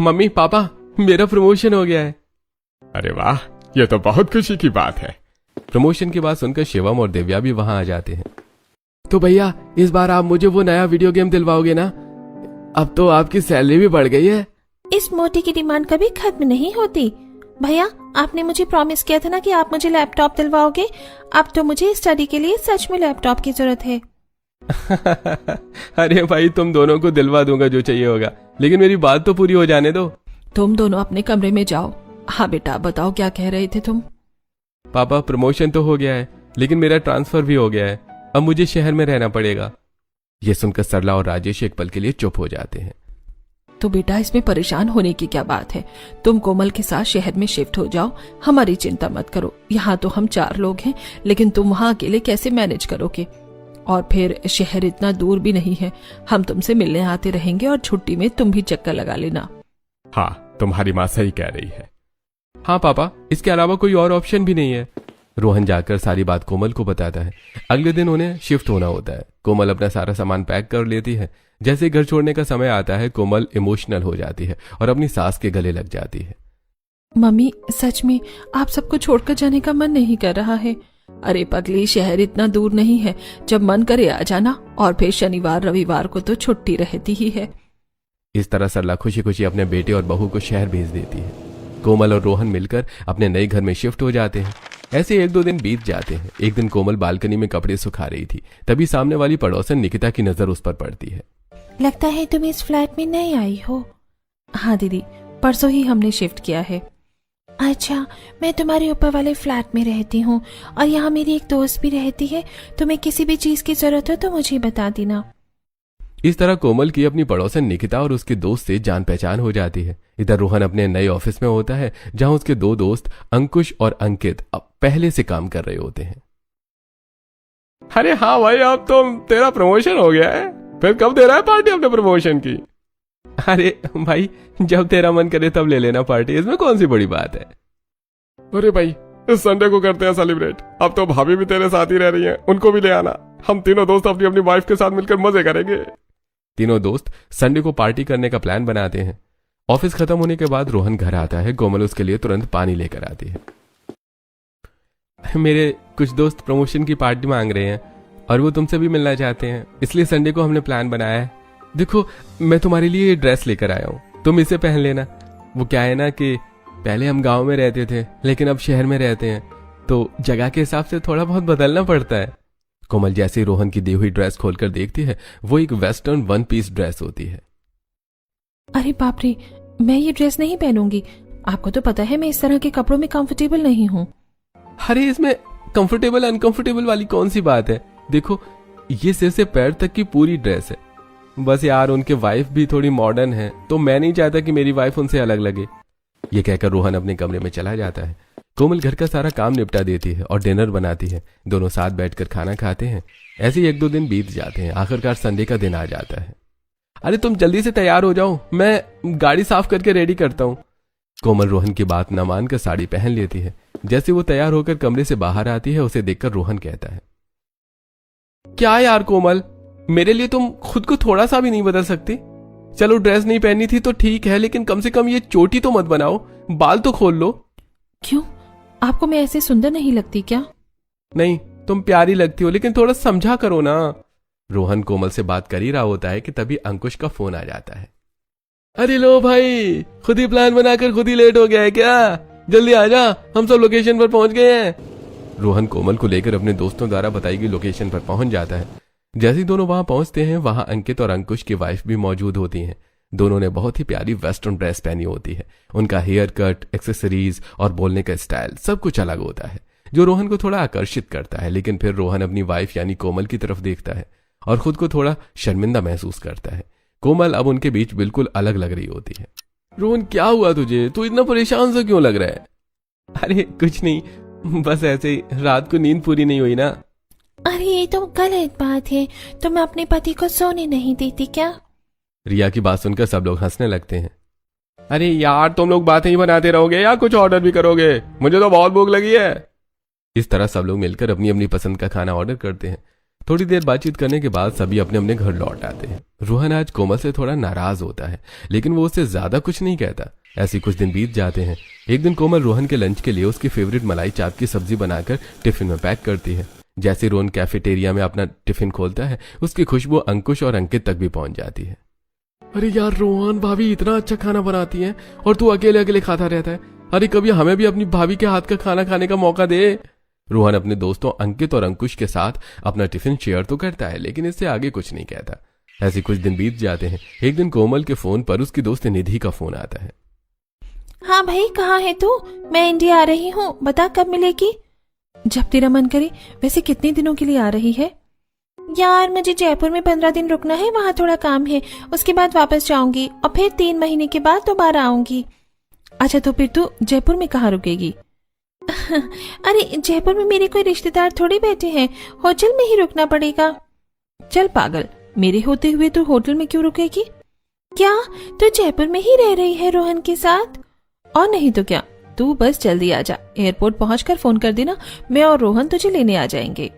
Mummy papa मेरा promotion हो गया है। अरे वाह, ये तो बहुत खुशी की बात है। प्रमोशन की बात सुनकर शिवम और दिव्या भी वहां आ जाते हैं। तो भैया इस बार आप मुझे वो नया वीडियो गेम दिलवाओगे ना? अब तो आपकी सैलरी भी बढ़ गई है। इस मोटी की डिमांड कभी खत्म नहीं होती। भैया आपने मुझे प्रॉमिस किया था ना कि आप मुझे लैपटॉप दिलवाओगे। अब तो मुझे स्टडी के लिए सच में लैपटॉप की जरूरत है। अरे भाई तुम दोनों को दिलवा दूंगा जो चाहिए होगा, लेकिन मेरी बात तो पूरी हो जाने दो। तुम दोनों अपने कमरे में जाओ। हाँ बेटा बताओ क्या कह रहे थे तुम? पापा प्रमोशन तो हो गया है, लेकिन मेरा ट्रांसफर भी हो गया है। अब मुझे शहर में रहना पड़ेगा। ये सुनकर सरला और राजेश एक पल के लिए चुप हो जाते हैं। तो बेटा इसमें परेशान होने की क्या बात है? तुम कोमल के साथ शहर में शिफ्ट हो जाओ, हमारी चिंता मत करो। यहाँ तो हम 4 लोग हैं, लेकिन तुम वहाँ अकेले कैसे मैनेज करोगे? और फिर शहर इतना दूर भी नहीं है, हम तुमसे मिलने आते रहेंगे और छुट्टी में तुम भी चक्कर लगा लेना। हाँ, तुम्हारी माँ सही कह रही है। हाँ पापा, इसके अलावा कोई और ऑप्शन भी नहीं है। रोहन जाकर सारी बात कोमल को बताता है। अगले दिन उन्हें शिफ्ट होना होता है। कोमल अपना सारा सामान पैक कर लेती है। जैसे घर छोड़ने का समय आता है, कोमल इमोशनल हो जाती है और अपनी सास के गले लग जाती है। मम्मी सच में आप सबको छोड़कर जाने का मन नहीं कर रहा है। अरे पगली, शहर इतना दूर नहीं है, जब मन करे आ जाना। और फिर शनिवार रविवार को तो छुट्टी रहती ही है। इस तरह सरला खुशी खुशी अपने बेटे और बहू को शहर भेज देती है। कोमल और रोहन मिलकर अपने नए घर में शिफ्ट हो जाते हैं। ऐसे 1-2 दिन बीत जाते हैं। एक दिन कोमल बालकनी में कपड़े सुखा रही थी, तभी सामने वाली पड़ोसन निकिता की नजर उस पर पड़ती है। लगता है तुम इस फ्लैट में नई आई हो। हाँ दीदी, परसों ही हमने शिफ्ट किया है। अच्छा, मैं तुम्हारे ऊपर वाले फ्लैट में रहती हूँ और यहाँ मेरी एक दोस्त भी रहती है। तुम्हें किसी भी चीज की जरूरत हो तो मुझे बता देना। इस तरह कोमल की अपनी पड़ोसन निकिता और उसके दोस्त से जान पहचान हो जाती है। इधर रोहन अपने नए ऑफिस में होता है, जहां उसके 2 दोस्त अंकुश और अंकित अब पहले से काम कर रहे होते हैं। अरे हाँ भाई, अब तो तेरा प्रमोशन हो गया है। फिर कब दे रहा है पार्टी अपने प्रमोशन की? अरे भाई, जब तेरा मन करे तब ले लेना पार्टी, इसमें कौन सी बड़ी बात है। अरे भाई, इस संडे को करते हैं सेलिब्रेट। अब तो भाभी भी तेरे साथ ही रह रही हैं, उनको भी ले आना। हम तीनों दोस्त अपनी अपनी वाइफ के साथ मिलकर मजे करेंगे। तीनों दोस्त संडे को पार्टी करने का प्लान बनाते हैं। ऑफिस खत्म होने के बाद रोहन घर आता है। कोमल उसके लिए तुरंत पानी लेकर आती है। मेरे कुछ दोस्त प्रमोशन की पार्टी मांग रहे हैं और वो तुमसे भी मिलना चाहते हैं, इसलिए संडे को हमने प्लान बनाया है। देखो, मैं तुम्हारे लिए ये ड्रेस लेकर आया हूँ, तुम इसे पहन लेना। वो क्या है ना कि पहले हम गांव में रहते थे, लेकिन अब शहर में रहते हैं, तो जगह के हिसाब से थोड़ा बहुत बदलना पड़ता है। कोमल जैसे ही रोहन की दी हुई ड्रेस खोलकर देखती है, वो एक वेस्टर्न 1 पीस ड्रेस होती है। अरे बाप रे, मैं ये ड्रेस नहीं पहनूंगी। आपको तो पता है मैं इस तरह के कपड़ों में कंफर्टेबल नहीं हूँ। अरे इसमें कंफर्टेबल अनकंफर्टेबल वाली कौन सी बात है? देखो, ये सिर से पैर तक की पूरी ड्रेस है। बस यार, उनके वाइफ भी थोड़ी मॉडर्न है, तो मैं नहीं चाहता कि मेरी वाइफ उनसे अलग लगे। ये कहकर रोहन अपने कमरे में चला जाता है। कोमल घर का सारा काम निपटा देती है और डिनर बनाती है। दोनों साथ बैठकर खाना खाते हैं। ऐसे ही 1-2 दिन बीत जाते हैं। आखिरकार संडे का दिन आ जाता है। अरे तुम जल्दी से तैयार हो जाओ, मैं गाड़ी साफ करके रेडी करता हूँ। कोमल रोहन की बात न मानकर साड़ी पहन लेती है। जैसे वो तैयार होकर कमरे से बाहर आती है, उसे देखकर रोहन कहता है, क्या यार कोमल, मेरे लिए तुम खुद को थोड़ा सा भी नहीं बदल सकती? चलो ड्रेस नहीं पहननी थी तो ठीक है, लेकिन कम से कम ये चोटी तो मत बनाओ, बाल तो खोल लो। क्यों, आपको मैं ऐसे सुंदर नहीं लगती क्या? नहीं, तुम प्यारी लगती हो, लेकिन थोड़ा समझा करो ना। रोहन कोमल से बात कर ही रहा होता है कि तभी अंकुश का फोन आ जाता है। अरे लो भाई, खुद ही प्लान बनाकर खुद ही लेट हो गया है क्या? जल्दी आजा, हम सब लोकेशन पर पहुंच गए हैं। रोहन कोमल को लेकर अपने दोस्तों द्वारा बताई गई लोकेशन पर पहुंच जाता है। जैसे ही दोनों वहां पहुंचते हैं, वहां अंकित और अंकुश की वाइफ भी मौजूद होती हैं। दोनों ने बहुत ही प्यारी वेस्टर्न ड्रेस पहनी होती है। उनका हेयर कट, एक्सेसरीज और बोलने का स्टाइल सब कुछ अलग होता है, जो रोहन को थोड़ा आकर्षित करता है। लेकिन फिर रोहन अपनी वाइफ यानी कोमल की तरफ देखता है और खुद को थोड़ा शर्मिंदा महसूस करता है। कोमल अब उनके बीच बिल्कुल अलग लग रही होती है। रोहन, क्या हुआ तुझे? तू इतना परेशान सा क्यों लग रहा है? अरे कुछ नहीं, बस ऐसे ही रात को नींद पूरी नहीं हुई ना। अरे ये तो गलत बात है, तो मैं अपने पति को सोने नहीं देती क्या? रिया की बात सुनकर सब लोग हंसने लगते हैं। अरे यार, तुम लोग बातें ही बनाते रहोगे या कुछ ऑर्डर भी करोगे? मुझे तो बहुत भूख लगी है। इस तरह सब लोग मिलकर अपनी अपनी पसंद का खाना ऑर्डर करते हैं। थोड़ी देर बातचीत करने के बाद सभी अपने अपने घर लौट आते हैं। रोहन आज कोमल से थोड़ा नाराज होता है, लेकिन वो उससे ज्यादा कुछ नहीं कहता। ऐसे कुछ दिन बीत जाते हैं। एक दिन कोमल रोहन के लंच के लिए उसकी फेवरेट मलाई चाप की सब्जी बनाकर टिफिन में पैक करती है। जैसे रोहन कैफेटेरिया में अपना टिफिन खोलता है, उसकी खुशबू अंकुश और अंकित तक भी पहुंच जाती है। अरे यार रोहन, भाभी इतना अच्छा खाना बनाती है और तू अकेले अकेले खाता रहता है। अरे कभी हमें भी अपनी भाभी के हाथ का खाना खाने का मौका दे। रोहन अपने दोस्तों अंकित और अंकुश के साथ अपना टिफिन शेयर तो करता है, लेकिन इससे आगे कुछ नहीं कहता। ऐसे कुछ दिन बीत जाते हैं। एक दिन कोमल के फोन पर उसकी दोस्त निधि का फोन आता है। हाँ भाई, कहाँ है तू? मैं इंडिया आ रही हूँ, बता कब मिलेगी? जब तेरा मन करे। वैसे कितने दिनों के लिए आ रही है? यार मुझे जयपुर में 15 दिन रुकना है, वहाँ थोड़ा काम है, उसके बाद वापस जाऊंगी और फिर 3 महीने के बाद दोबारा आऊंगी। अच्छा, तो फिर तू जयपुर में कहाँ रुकेगी? अरे जयपुर में मेरे कोई रिश्तेदार थोड़ी बैठे हैं, होटल में ही रुकना पड़ेगा। चल पागल, मेरे होते हुए तू होटल में क्यों रुकेगी? क्या तू जयपुर में ही रह रही है रोहन के साथ? और नहीं तो क्या, तू बस जल्दी आ जा। एयरपोर्ट पहुंचकर फोन कर देना, मैं और रोहन तुझे लेने आ जाएंगे।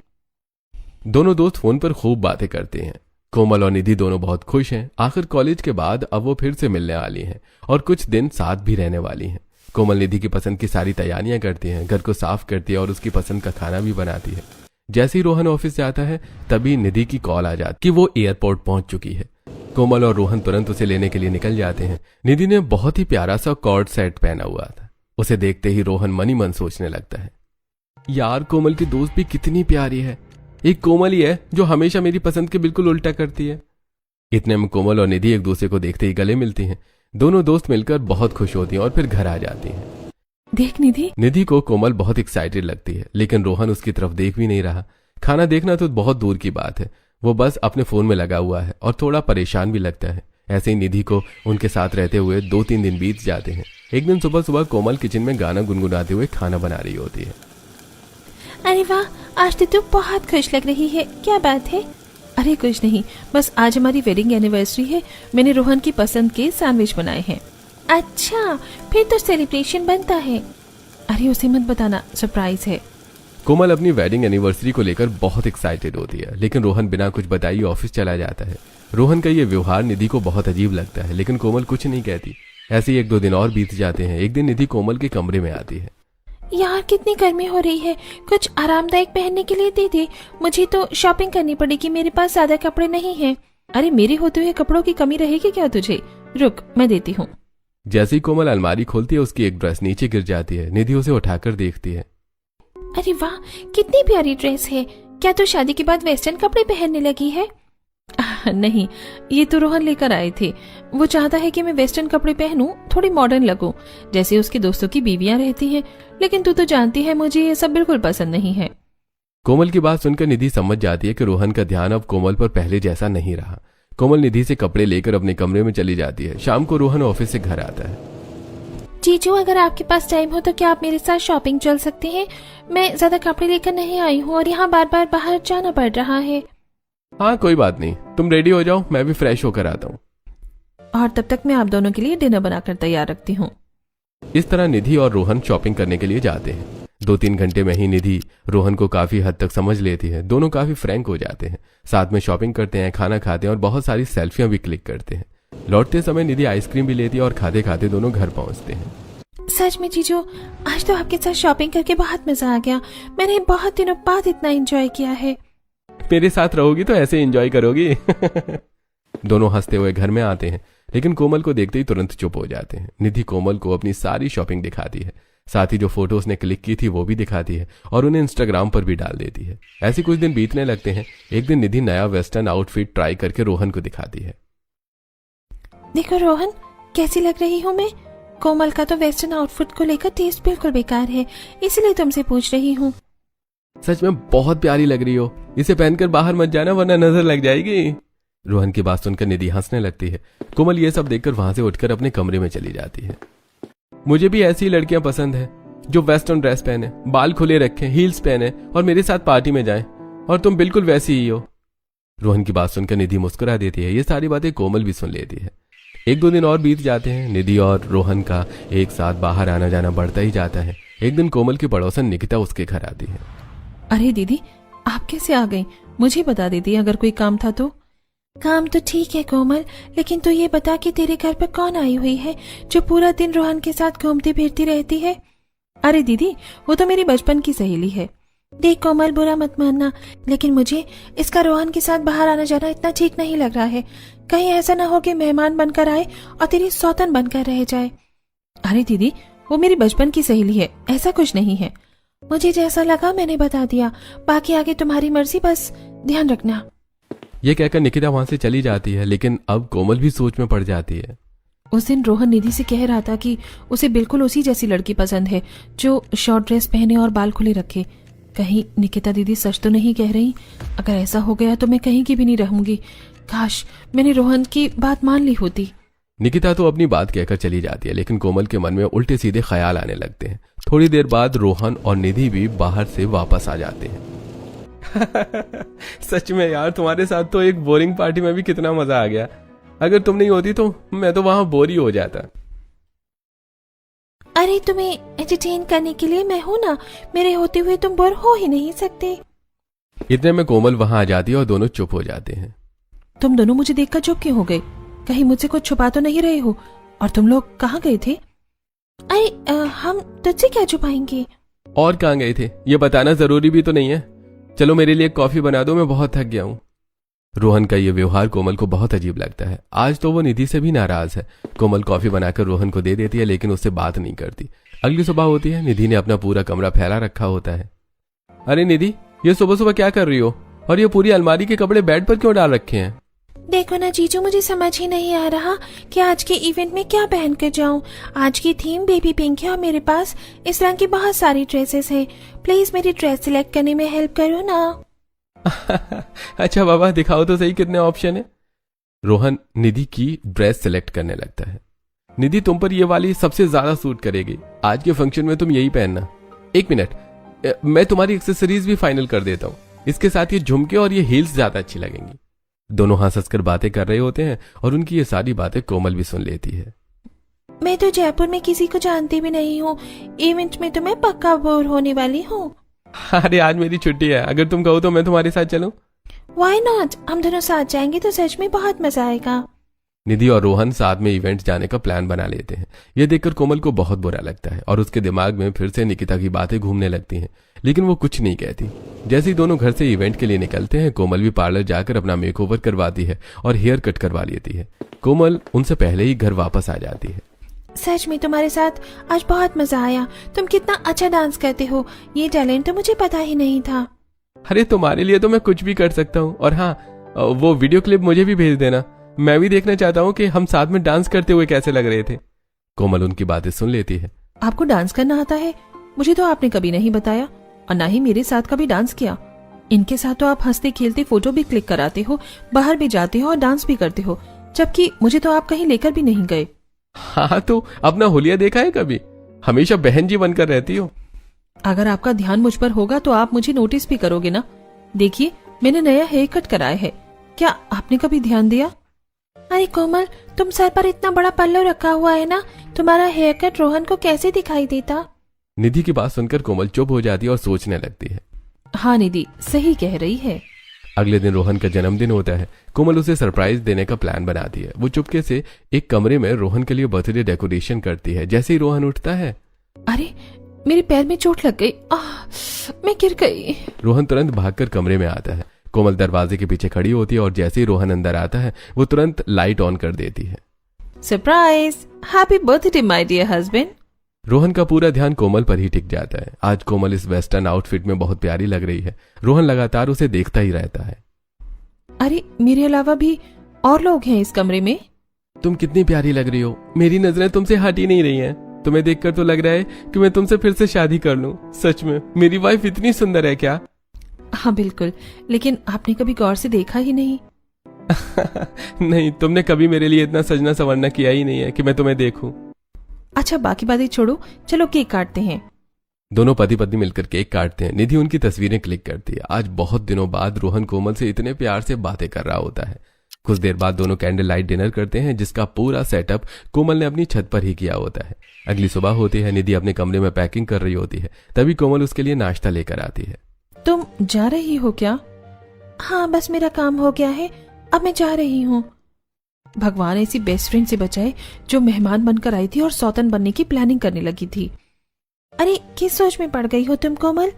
दोनों दोस्त फोन पर खूब बातें करते हैं। कोमल और निधि दोनों बहुत खुश हैं। आखिर कॉलेज के बाद अब वो फिर से मिलने वाली हैं और कुछ दिन साथ भी रहने वाली हैं। कोमल निधि की पसंद की सारी तैयारियां करती है, घर को साफ करती है और उसकी पसंद का खाना भी बनाती है। जैसे ही रोहन ऑफिस से आता है, तभी निधि की कॉल आ जाती कि वो एयरपोर्ट पहुंच चुकी है। कोमल और रोहन तुरंत उसे लेने के लिए निकल जाते हैं। निधि ने बहुत ही प्यारा सा कॉर्ड सेट पहना हुआ था। उसे देखते ही रोहन मन ही मन सोचने लगता है, यार कोमल की दोस्त भी कितनी प्यारी है। एक कोमल ही है जो हमेशा मेरी पसंद के बिल्कुल उल्टा करती है। इतने में कोमल और निधि एक दूसरे को देखते ही गले मिलती हैं। दोनों दोस्त मिलकर बहुत खुश होती हैं और फिर घर आ जाती हैं। देख निधि। निधि को कोमल बहुत एक्साइटेड लगती है, लेकिन रोहन उसकी तरफ देख भी नहीं रहा। खाना देखना तो बहुत दूर की बात है, वो बस अपने फोन में लगा हुआ है और थोड़ा परेशान भी लगता है। ऐसे ही निधि को उनके साथ रहते हुए 2-3 दिन बीत जाते हैं। एक दिन सुबह सुबह कोमल किचन में गाना गुनगुनाते हुए खाना बना रही होती है। अरे वाह, आज तो तू बहुत खुश लग रही है, क्या बात है? अरे कुछ नहीं, बस आज हमारी वेडिंग एनिवर्सरी है, मैंने रोहन की पसंद के सैंडविच बनाए हैं। अच्छा, फिर तो सेलिब्रेशन बनता है। अरे उसे मत बताना, सरप्राइज है। कोमल अपनी वेडिंग एनिवर्सरी को लेकर बहुत एक्साइटेड होती है, लेकिन रोहन बिना कुछ बताए ऑफिस चला जाता है। रोहन का ये व्यवहार निधि को बहुत अजीब लगता है, लेकिन कोमल कुछ नहीं कहती। ऐसे ही 1-2 दिन और बीत जाते हैं। एक दिन निधि कोमल के कमरे में आती है। यार कितनी गर्मी हो रही है, कुछ आरामदायक पहनने के लिए दे दे, मुझे तो शॉपिंग करनी पड़ेगी, मेरे पास ज्यादा कपड़े नहीं हैं। अरे मेरे होते हुए कपड़ों की कमी रहेगी क्या तुझे? रुक, मैं देती हूँ। जैसे ही कोमल अलमारी खोलती है, उसकी एक ड्रेस नीचे गिर जाती है। निधि उसे उठाकर देखती है। अरे वाह, कितनी प्यारी ड्रेस है। क्या तू शादी के बाद वेस्टर्न कपड़े पहनने लगी है? नहीं, ये तो रोहन लेकर आए थे। वो चाहता है कि मैं वेस्टर्न कपड़े पहनूं, थोड़ी मॉडर्न लगूं, जैसे उसके दोस्तों की बीवियां रहती हैं। लेकिन तू तो जानती है मुझे ये सब बिल्कुल पसंद नहीं है। कोमल की बात सुनकर निधि समझ जाती है कि रोहन का ध्यान अब कोमल पर पहले जैसा नहीं रहा। कोमल निधि से कपड़े लेकर अपने कमरे में चली जाती है। शाम को रोहन ऑफिस से घर आता है। जीजू, अगर आपके पास टाइम हो तो क्या आप मेरे साथ शॉपिंग चल सकते हैं? मैं ज्यादा कपड़े लेकर नहीं आई हूँ और यहाँ बार बार बाहर जाना पड़ रहा है। हाँ कोई बात नहीं, तुम रेडी हो जाओ, मैं भी फ्रेश होकर आता हूँ। और तब तक मैं आप दोनों के लिए डिनर बनाकर तैयार रखती हूँ। इस तरह निधि और रोहन शॉपिंग करने के लिए जाते हैं। 2-3 घंटे में ही निधि रोहन को काफी हद तक समझ लेती है। दोनों काफी फ्रैंक हो जाते हैं, साथ में शॉपिंग करते हैं, खाना खाते हैं और बहुत सारी सेल्फियां भी क्लिक करते हैं। लौटते समय निधि आइसक्रीम भी लेती है और खाते खाते दोनों घर पहुंचते हैं। सच में जीजू, आज तो आपके साथ शॉपिंग करके बहुत मजा आ गया। मैंने बहुत दिनों बाद इतना एंजॉय किया है। मेरे साथ रहोगी तो ऐसे एंजॉय करोगी। दोनों हंसते हुए घर में आते हैं, लेकिन कोमल को देखते ही तुरंत चुप हो जाते हैं। निधि कोमल को अपनी सारी शॉपिंग दिखाती है, साथ ही जो फोटो उसने क्लिक की थी वो भी दिखाती है और उन्हें इंस्टाग्राम पर भी डाल देती है। ऐसे कुछ दिन बीतने लगते हैं। एक दिन निधि नया वेस्टर्न आउटफिट ट्राई करके रोहन को दिखाती है। देखो रोहन, कैसी लग रही हूँ मैं? कोमल का तो वेस्टर्न आउटफिट को लेकर टेस्ट बिल्कुल बेकार है, इसलिए तुमसे पूछ रही हूँ। सच में बहुत प्यारी लग रही हो, इसे पहनकर बाहर मत जाना वरना नजर लग जाएगी। रोहन की बात सुनकर निधि हंसने लगती है। कोमल ये सब देखकर वहां से उठकर अपने कमरे में चली जाती है। मुझे भी ऐसी लड़कियां पसंद है जो वेस्टर्न ड्रेस पहने, बाल खुले रखें, हील्स पहने और मेरे साथ पार्टी में जाएं, और तुम बिल्कुल वैसी ही हो। रोहन की बात सुनकर निधि मुस्कुरा देती है। ये सारी बातें कोमल भी सुन लेती है। 1-2 दिन और बीत जाते हैं। निधि और रोहन का एक साथ बाहर आना जाना बढ़ता ही जाता है। एक दिन कोमल की पड़ोसन निकिता उसके घर आती है। अरे दीदी, आप कैसे आ गई? मुझे बता देती अगर कोई काम था तो। काम तो ठीक है कोमल, लेकिन तू ये बता कि तेरे घर पर कौन आई हुई है जो पूरा दिन रोहन के साथ घूमती फिरती रहती है? अरे दीदी, वो तो मेरी बचपन की सहेली है। देख कोमल, बुरा मत मानना, लेकिन मुझे इसका रोहन के साथ बाहर आना जाना इतना ठीक नहीं लग रहा है। कहीं ऐसा ना हो कि मेहमान बनकर आए और तेरी सौतन बनकर रह जाए। अरे दीदी, वो मेरी बचपन की सहेली है, ऐसा कुछ नहीं है। मुझे जैसा लगा मैंने बता दिया, बाकी आगे तुम्हारी मर्जी, बस ध्यान रखना। ये कहकर निकिता वहां से चली जाती है, लेकिन अब कोमल भी सोच में पड़ जाती है। उस दिन रोहन निधि से कह रहा था कि उसे बिल्कुल उसी जैसी लड़की पसंद है जो शॉर्ट ड्रेस पहने और बाल खुले रखे। कहीं निकिता दीदी सच तो नहीं कह रही? अगर ऐसा हो गया तो मैं कहीं की भी नहीं रहूंगी। काश मैंने रोहन की बात मान ली होती। निकिता तो अपनी बात कहकर चली जाती है, लेकिन कोमल के मन में उल्टे सीधे ख्याल आने लगते हैं। थोड़ी देर बाद रोहन और निधि भी बाहर से वापस आ जाते हैं। सच में यार, तुम्हारे साथ तो एक बोरिंग पार्टी में भी कितना मजा आ गया। अगर तुम नहीं होती तो मैं तो वहां बोर ही हो जाता। अरे तुम्हें एंटरटेन करने के लिए मैं हूं ना, मेरे होते हुए तुम बोर हो ही नहीं सकते। इतने में कोमल वहां आ जाती है और दोनों चुप हो जाते हैं। तुम दोनों मुझे देखकर चुप क्यों हो गए? कहीं मुझसे कुछ छुपा तो नहीं रहे हो? और तुम लोग कहाँ गए थे? अरे हम तुझसे क्या छुपाएंगे? और कहाँ गए थे ये बताना जरूरी भी तो नहीं है। चलो मेरे लिए कॉफी बना दो, मैं बहुत थक गया हूँ। रोहन का ये व्यवहार कोमल को बहुत अजीब लगता है। आज तो वो निधि से भी नाराज है। कोमल कॉफी बनाकर रोहन को दे देती है, लेकिन उससे बात नहीं करती। अगली सुबह होती है, निधि ने अपना पूरा कमरा फैला रखा होता है। अरे निधि, ये सुबह सुबह क्या कर रही हो? और ये पूरी अलमारी के कपड़े बेड पर क्यों डाल रखे हैं? देखो ना जीजू, मुझे समझ ही नहीं आ रहा कि आज के इवेंट में क्या पहन कर जाऊं। आज की थीम बेबी पिंक है और मेरे पास इस रंग की बहुत सारी ड्रेसेस हैं। प्लीज मेरी ड्रेस सिलेक्ट करने में हेल्प करो ना। अच्छा बाबा, दिखाओ तो सही कितने ऑप्शन है। रोहन निधि की ड्रेस सिलेक्ट करने लगता है। निधि, तुम पर ये वाली सबसे ज्यादा सूट करेगी। आज के फंक्शन में तुम यही पहनना। एक मिनट, मैं तुम्हारी एक्सेसरीज भी फाइनल कर देता हूँ। इसके साथ ये झुमके और ये हील्स ज्यादा अच्छी लगेंगी। दोनों हंस-हंस कर बातें कर रहे होते हैं और उनकी ये सारी बातें कोमल भी सुन लेती है। मैं तो जयपुर में किसी को जानती भी नहीं हूँ। इवेंट में तो मैं पक्का बोर होने वाली हूँ। अरे आज मेरी छुट्टी है, अगर तुम कहो तो मैं तुम्हारे साथ चलूं? Why not? हम दोनों साथ जाएंगे तो सच में बहुत मजा आएगा। निधि और रोहन साथ में इवेंट जाने का प्लान बना लेते हैं। यह देखकर कोमल को बहुत बुरा लगता है और उसके दिमाग में फिर से निकिता की बातें घूमने लगती हैं, लेकिन वो कुछ नहीं कहती। जैसे ही दोनों घर से इवेंट के लिए निकलते हैं, कोमल भी पार्लर जाकर अपना मेकओवर करवाती है और हेयर कट करवा लेती है। कोमल उनसे पहले ही घर वापस आ जाती है। सच में तुम्हारे साथ आज बहुत मजा आया। तुम कितना अच्छा डांस करते हो, ये टैलेंट तो मुझे पता ही नहीं था। अरे तुम्हारे लिए तो मैं कुछ भी कर सकता हूँ। और हाँ, वो वीडियो क्लिप मुझे भी भेज देना, मैं भी देखना चाहता हूँ कि हम साथ में डांस करते हुए कैसे लग रहे थे। कोमल उनकी बातें सुन लेती है। आपको डांस करना आता है? मुझे तो आपने कभी नहीं बताया और ना ही मेरे साथ कभी डांस किया। इनके साथ तो आप हंसते खेलते फोटो भी क्लिक कराते हो, बाहर भी जाते हो और डांस भी करते हो, जबकि मुझे तो आप कहीं लेकर भी नहीं गए। हाँ, तो अपना हुलिया देखा है कभी? हमेशा बहन जी बनकर रहती हो। अगर आपका ध्यान मुझ पर होगा तो आप मुझे नोटिस भी करोगे ना। देखिए, मैंने नया हेयर कट कराया है, क्या आपने कभी ध्यान दिया? अरे कोमल, तुम सर पर इतना बड़ा पल्लू रखा हुआ है ना, तुम्हारा हेयर कट रोहन को कैसे दिखाई देता? निधि की बात सुनकर कोमल चुप हो जाती है और सोचने लगती है। हाँ निधि सही कह रही है। अगले दिन रोहन का जन्मदिन होता है। कोमल उसे सरप्राइज देने का प्लान बनाती है। वो चुपके से एक कमरे में रोहन के लिए बर्थडे डेकोरेशन करती है। जैसे ही रोहन उठता है, अरे मेरे पैर में चोट लग गई, मैं गिर गई। रोहन तुरंत भागकर कमरे में आता है। कोमल दरवाजे के पीछे खड़ी होती है और जैसे ही रोहन अंदर आता है, वो तुरंत लाइट ऑन कर देती है। Surprise, happy birthday my dear husband. Rohan का पूरा ध्यान कोमल पर ही टिक जाता है। आज कोमल इस वेस्टर्न आउटफिट में बहुत प्यारी लग रही है। रोहन लगातार उसे देखता ही रहता है। अरे मेरे अलावा भी और लोग हैं इस कमरे में। तुम कितनी प्यारी लग रही हो, मेरी नजरें तुमसे हट ही नहीं रही हैं। तुम्हें देखकर तो लग रहा है कि मैं तुमसे फिर से शादी कर लूं। सच में मेरी वाइफ इतनी सुंदर है क्या? हाँ बिल्कुल, लेकिन आपने कभी गौर से देखा ही नहीं। नहीं, तुमने कभी मेरे लिए इतना सजना संवरना किया ही नहीं है कि मैं तुम्हें देखूं। अच्छा बाकी बातें छोड़ो, चलो केक काटते हैं। दोनों पति पत्नी मिलकर केक काटते हैं। निधि उनकी तस्वीरें क्लिक करती है। आज बहुत दिनों बाद रोहन कोमल से इतने प्यार से बातें कर रहा होता है। कुछ देर बाद दोनों कैंडल लाइट डिनर करते हैं, जिसका पूरा सेटअप कोमल ने अपनी छत पर ही किया होता है। अगली सुबह होती है। निधि अपने कमरे में पैकिंग कर रही होती है, तभी कोमल उसके लिए नाश्ता लेकर आती है। तुम जा रही हो क्या? हाँ, बस मेरा काम हो गया है, अब मैं जा रही हूँ। भगवान ऐसी बेस्ट फ्रेंड से बचाए जो मेहमान बनकर आई थी और सौतन बनने की प्लानिंग करने लगी थी। अरे किस सोच में पड़ गई हो तुम कोमल?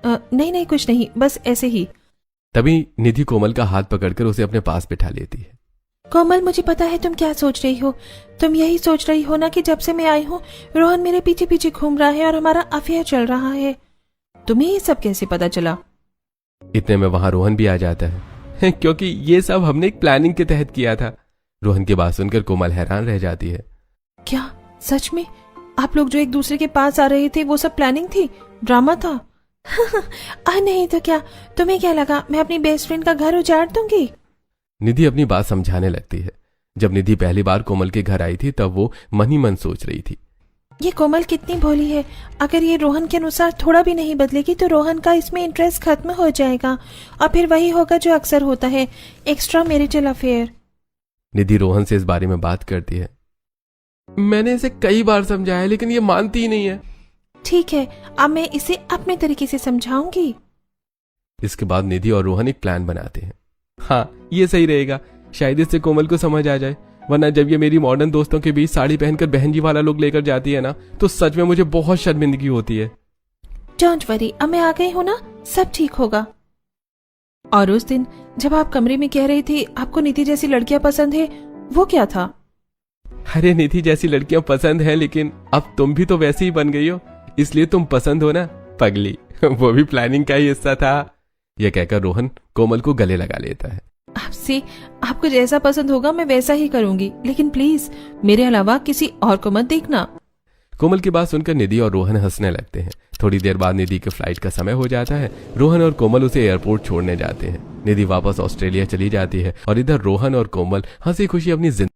नहीं कुछ नहीं, बस ऐसे ही। तभी निधि कोमल का हाथ पकड़कर उसे अपने पास बिठा लेती है। कोमल, मुझे पता है तुम क्या सोच रही हो। तुम यही सोच रही हो ना कि जब से मैं आई हूँ रोहन मेरे पीछे पीछे घूम रहा है और हमारा अफेयर चल रहा है। तुम्हें ये सब कैसे पता चला? इतने में वहां रोहन भी आ जाता है क्योंकि ये सब हमने एक प्लानिंग के तहत किया था। रोहन की बात सुनकर कोमल हैरान रह जाती है। क्या सच में? आप लोग जो एक दूसरे के पास आ रहे थे वो सब प्लानिंग थी, ड्रामा था? नहीं तो क्या, तुम्हें क्या लगा मैं अपनी बेस्ट फ्रेंड का घर उजाड़ दूंगी? निधि अपनी बात समझाने लगती है। जब निधि पहली बार कोमल के घर आई थी तब वो मन ही मन सोच रही थी, ये कोमल कितनी भोली है। अगर ये रोहन के अनुसार थोड़ा भी नहीं बदलेगी तो रोहन का इसमें इंटरेस्ट खत्म हो जाएगा और फिर वही होगा जो अक्सर होता है, एक्स्ट्रा मैरिटल अफेयर। निधि रोहन से इस बारे में बात करती है। मैंने इसे कई बार समझाया लेकिन ये मानती ही नहीं है। ठीक है, अब मैं इसे अपने तरीके से समझाऊंगी। इसके बाद निधि और रोहन एक प्लान बनाते हैं। हाँ, ये सही रहेगा, शायद इससे कोमल को समझ आ जाए। वरना जब ये मेरी मॉडर्न दोस्तों के बीच साड़ी पहनकर बहन जी वाला लोग लेकर जाती है ना, तो सच में मुझे बहुत शर्मिंदगी होती है। डोंट वरी, अब मैं आ गई हूँ ना, सब ठीक होगा। और उस दिन जब आप कमरे में कह रही थी आपको निधि जैसी लड़कियां पसंद है, वो क्या था? अरे निधि जैसी लड़कियां पसंद है, लेकिन अब तुम भी तो वैसी ही बन गई हो, इसलिए तुम पसंद हो ना पगली। वो भी प्लानिंग का ही हिस्सा था। यह कहकर रोहन कोमल को गले लगा लेता है। आपसे आपको जैसा पसंद होगा मैं वैसा ही करूंगी, लेकिन प्लीज मेरे अलावा किसी और को मत देखना। कोमल की बात सुनकर निधि और रोहन हंसने लगते हैं। थोड़ी देर बाद निधि के फ्लाइट का समय हो जाता है। रोहन और कोमल उसे एयरपोर्ट छोड़ने जाते हैं। निधि वापस ऑस्ट्रेलिया चली जाती है और इधर रोहन और कोमल हंसी खुशी अपनी जिंदगी